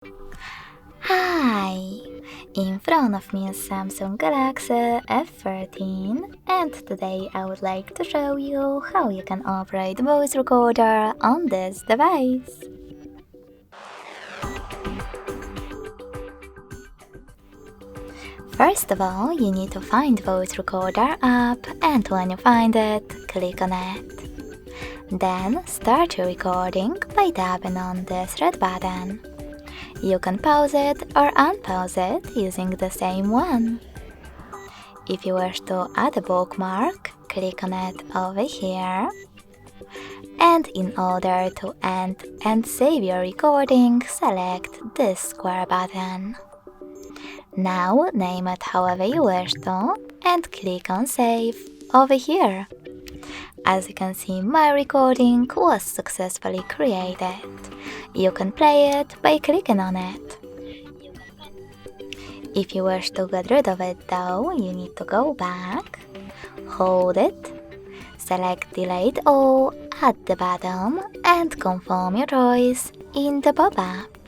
Hi! In front of me is Samsung Galaxy F14 and today I would like to show you how you can operate voice recorder on this device. First of all, you need to find voice recorder app and when you find it, click on it. Then start your recording by tapping on this red button. You can pause it or unpause it using the same one. If you wish to add a bookmark, click on it over here. And in order to end and save your recording, select this square button. Now name it however you wish to and click on Save over here. As you can see, my recording was successfully created. You can play it by clicking on it. If you wish to get rid of it though, you need to go back, hold it, select Delete All at the bottom and confirm your choice in the pop-up.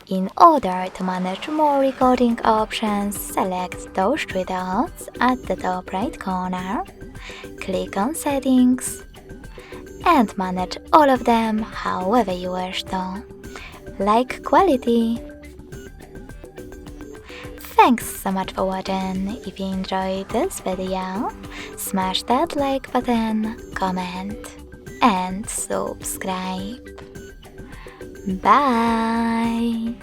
In order to manage more recording options, select those three dots at the top right corner, click on Settings, and manage all of them however you wish to, like quality. Thanks so much for watching. If you enjoyed this video, smash that like button, comment, and subscribe. Bye!